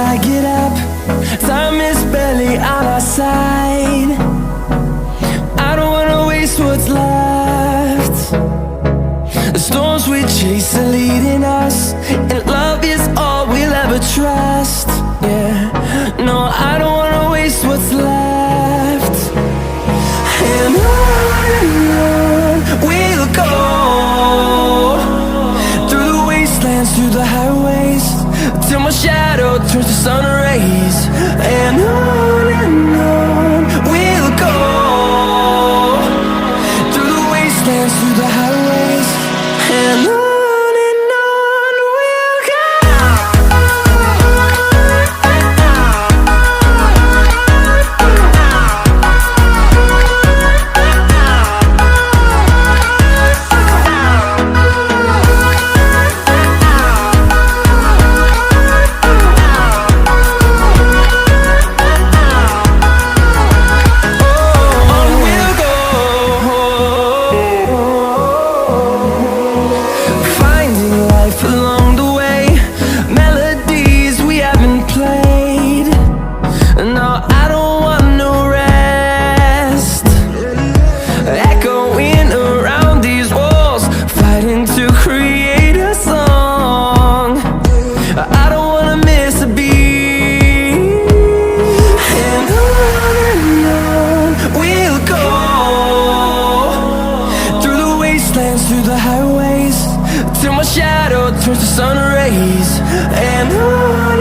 I get up, time is barely on our side. I don't wanna waste what's left. The storms we chase are leading us, and love is all we'll ever trust. Yeah, no, I don't wanna waste what's left. And on we'll go, through the wastelands, through the highways, till my shadow turns to sun rays. And on we'll go, through the wastelands, through the highways, and on we'll go. Through the highways, till my shadow turns to sun rays. And on